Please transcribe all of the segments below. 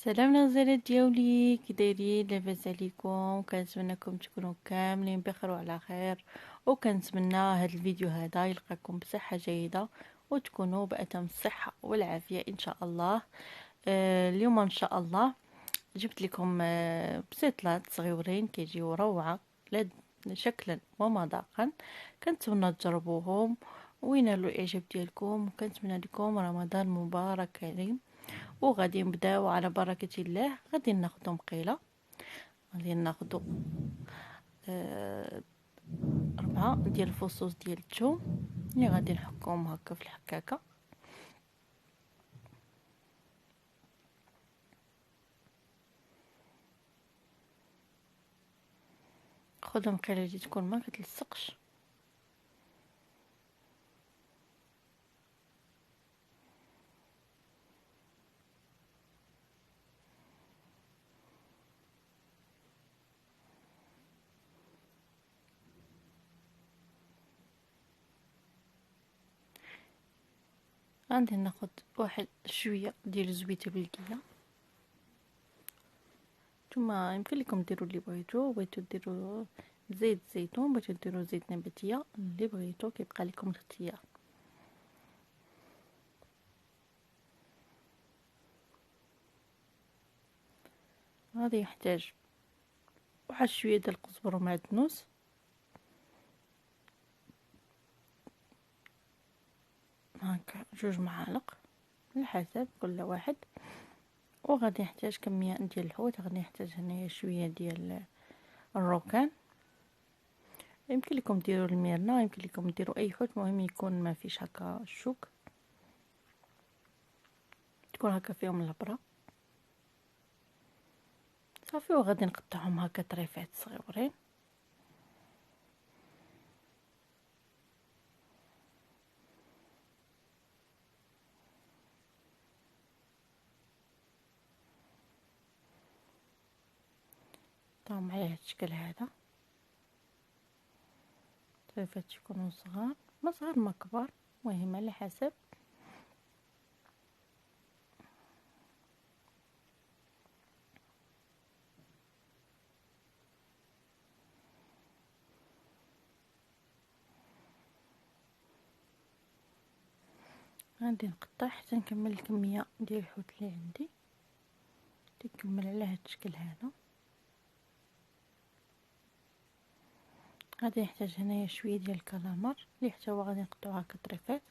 سلام الغزالات ديالي، كي دايرين؟ لاباس عليكم؟ كنتمنىكم تكونوا كاملين بخير وعلى خير، وكنتمنى هذا الفيديو هذا يلقاكم بصحه جيده وتكونوا بأتم الصحه والعافيه ان شاء الله. اليوم ان شاء الله جبت لكم بسيطلات صغيورين كيجيو روعه شكلا ومذاقا. كنتمنى تجربوهم وينالوا الاعجاب ديالكم، وكنتمنى لكم رمضان مبارك كريم. وغادي نبداو على بركة الله. غادي ناخدو مقيلة، غادي ناخدو 4 ديال الفصوص ديال الثوم اللي غادي نحكهم هكا في الحكاكة. خذ مقيلة اللي تكون ما كتلصقش. غادي ناخد واحد شويه ديال الزبيده البلديه. نتوما يمكن لكم ديروا اللي بغيتو ديروا زيت زيتون، بغيتو ديروا زيت نباتيه، اللي بغيتو كيبقى لكم الاختيار. غادي يحتاج واحد شويه ديال القزبر ومعدنوس، هكا 2 معالق على حسب كل واحد. وغادي نحتاج كميه ديال الحوت، غادي نحتاج هنايا شويه ديال الروكان. يمكن لكم ديروا الميرنا، يمكن لكم ديروا اي حوت، مهم يكون ما فيش هكا الشوك، تكون هكا فيهم البرة صافي. وغادي نقطعهم هكا طريفات صغيورين. نقطعهم على هاد الشكل هذا، طريفات يكونوا صغار، ما صغار ما كبار، مهم على حسب. غادي نقطع حتى نكمل الكميه ديال الحوت اللي عندي، تكمل على هاد الشكل هذا. غادي نحتاج هنايا شويه ديال الكالامار اللي حتى هو غادي نقطعوه هكا طريفات.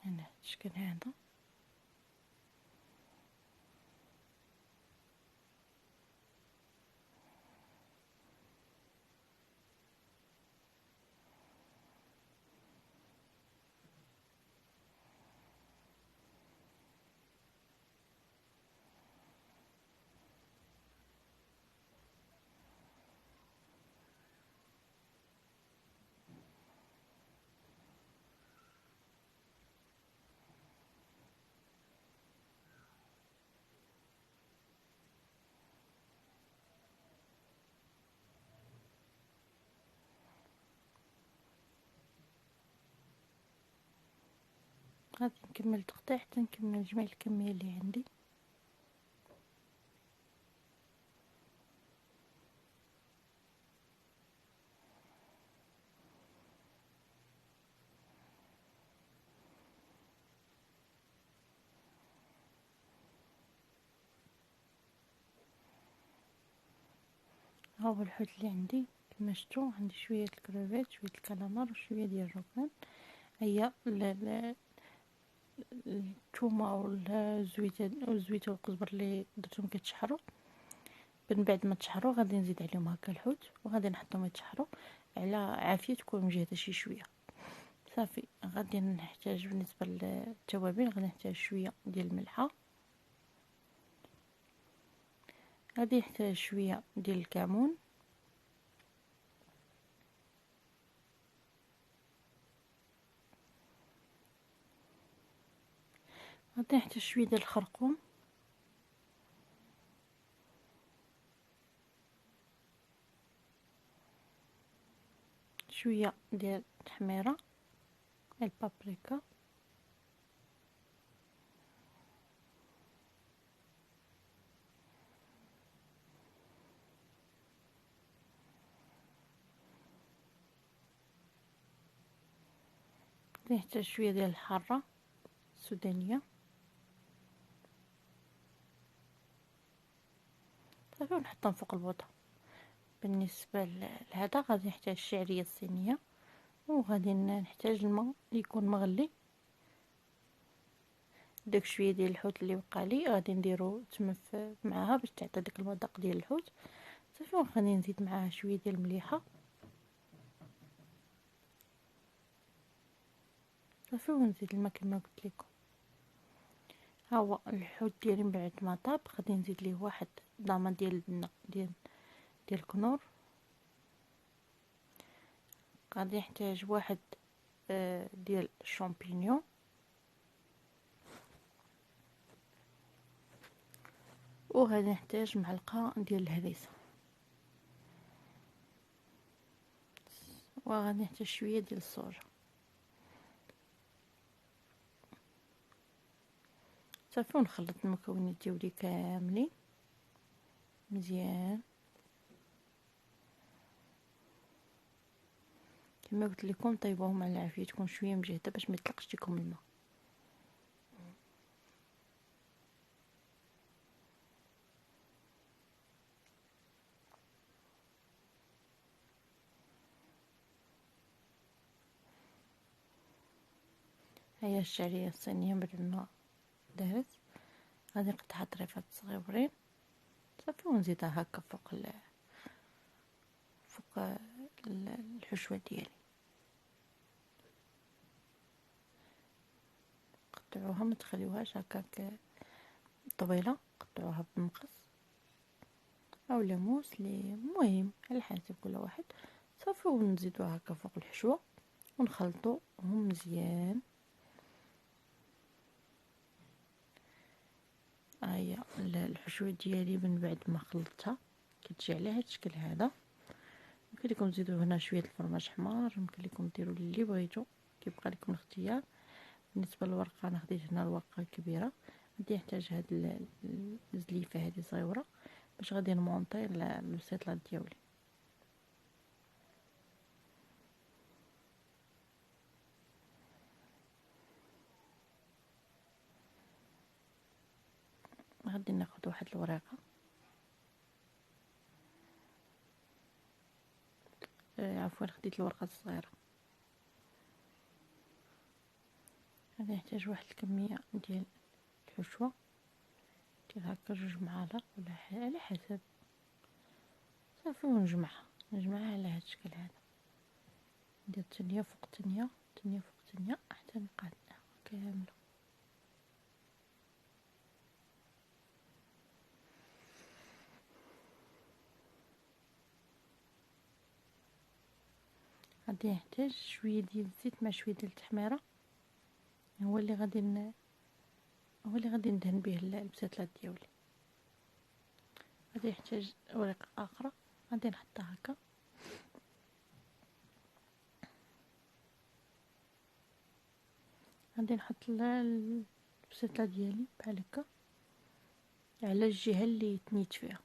هنا هاد الشكل هذا. غادي نكمل تقطيع حتى نكمل جميع الكميه اللي عندي. ها هو الحوت اللي عندي كما شفتوا. عندي شويه الكروفيت، شويه الكالامار، وشويه ديال الروكان. هيا الثومه والزويته والقزبر اللي درتهم كيتشحروا. من بعد ما تشحروا غادي نزيد عليهم هكا الحوت، وغادي نحطهم يتشحروا على عافيه تكون مجهده شويه صافي. غادي نحتاج بالنسبه للتوابل، غادي نحتاج شويه ديال الملحه، غادي نحتاج شويه ديال الكمون، غادي نحتاج شويه ديال الخرقوم، شويه ديال التحميره البابريكا، نحتاج شويه ديال الحاره السودانيه صافي، ونحطهم فوق البوطه. بالنسبه لهذا غادي نحتاج الشعريه الصينيه، وغادي نحتاج الماء اللي يكون مغلي. داك شويه ديال الحوت اللي بقى لي غادي نديرو تما معاها باش تعطي داك المذاق ديال الحوت صافي. وغادي نزيد معاها شويه ديال المليحه صافي، ونزيد الماء كما قلت لكم. ها هو الحوت ديالي من بعد ما طاب غادي نزيد ليه واحد ضامه ديال البنه ديال الكنور. غادي نحتاج واحد ديال الشامبينيون، وغادي نحتاج معلقه ديال الهريسه، وغادي نحتاج شويه ديال الصوجا صافي. ونخلط المكونات ديالي كاملين مزيان كما قلت لكم. طيبوهم على العافيه، تكون شويه مجهده باش ما يطلقش لكم الماء. هيا الشعريه الصينيه بعد ما دارت غادي نقطعها طريفات صغيورين صافي، ونزيدها هكا فوق الحشوه ديالي. قطعوها ما تخليوهاش هكاك طويله، قطعوها بمقص او لاموس لي المهم على حسب كل واحد صافي. ونزيدوها هكا فوق الحشوه ونخلطوهم مزيان. هيا الحشوه ديالي من بعد ما خلطتها كتجي على هذا الشكل هذا. يمكن لكم تزيدوا هنا شويه الفرماج حمار، يمكن لكم ديروا اللي بغيتو، كيبقى لكم الاختيار. بالنسبه للورقه انا خديت هنا الورقه الكبيره، غادي نحتاج هاد الزليفه هذه صغيره باش غادي نمونطي البسيطله ديالي. غادي ناخذ واحد الورقه عفوا خديت الورقه الصغيره. غادي نحتاج واحد الكميه ديال الحشوه، دير هكا 2 معالق ولا على حسب صافي. نجمعها على هذا الشكل هذا، ندير تنيه فوق تنيه تنيه فوق تنيه حتى نلقى كامله. غادي نحتاج شويه ديال الزيت مع شويه ديال التحميره، هو اللي غادي ندهن به البساتلات ديالي. غادي نحتاج ورقه اخرى غادي نحطها هكا، غادي نحط البساتله ديالي بحال هكا على الجهه اللي تنيت فيها.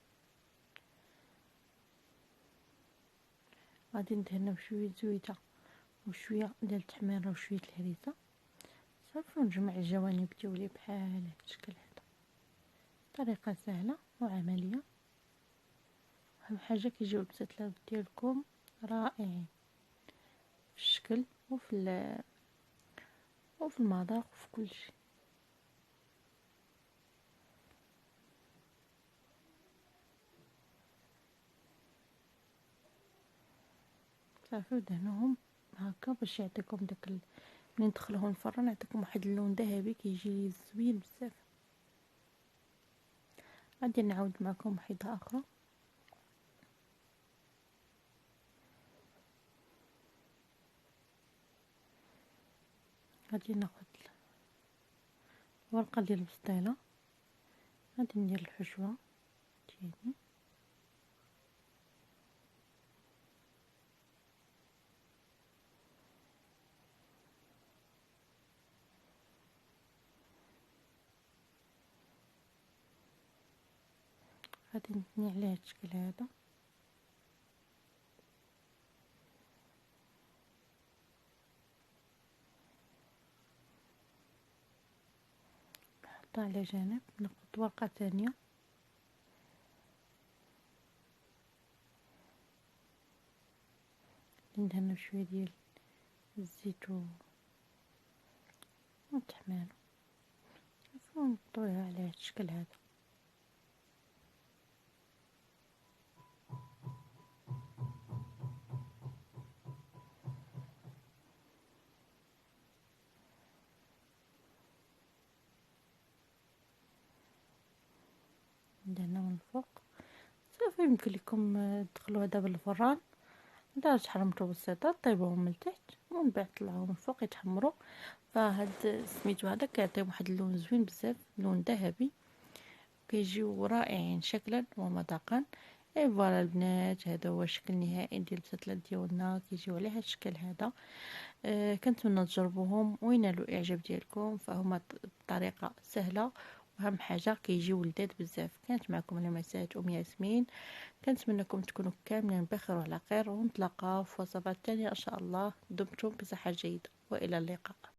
غادي ندهنها بشويه زويته وشويه ديال التحميره وشويه الهريسه صافي. ونجمع الجوانب ديالي بحال هذا الشكل هذا. طريقه سهله وعمليه، اهم حاجه كيجيو البساتلات ديالكم رائعين في الشكل وفي المذاق وفي كل شيء. صافي ودهنوهم هكا باش يعطيكم داك منين تدخلوهم الفران يعطيكم واحد اللون ذهبي كيجي زوين بزاف. غادي نعاود معكم وحده اخرى. غادي ناخذ ورقه ديال البسطيله، غادي ندير الحشوه ديالي غادي نثني على هاد الشكل هذا. نحطها على جانب، ناخد ورقة ثانية ندهنها بشوية ديال الزيت والتحمير ونطويها على هاد الشكل هذا. ندهنها من الفوق صافي. يمكن لكم تدخلوها دابا الفران درجة حرارة بسيطة، طيبوهم من التحت ومن بعد طلعوهم من الفوق يتحمروا. فهاد سميتو هذا كيعطيهم واحد اللون زوين بزاف، لون ذهبي، كيجيو رائعين شكلا ومذاقا. اي فوالا البنات، هذا هو الشكل النهائي ديال البساتلات ديالنا، كيجيو على هذا الشكل هذا. كنتمنى تجربوهم وينالوا الاعجاب ديالكم، فهما بطريقه سهله واهم حاجه كيجيو لذاذ بزاف. كانت معكم انا مسات ياسمين، كنتمنىكم تكونوا كاملين بخير وعلى خير، ونتلاقاو في وصفات تانية ان شاء الله. دمتم بصحه جيده والى اللقاء.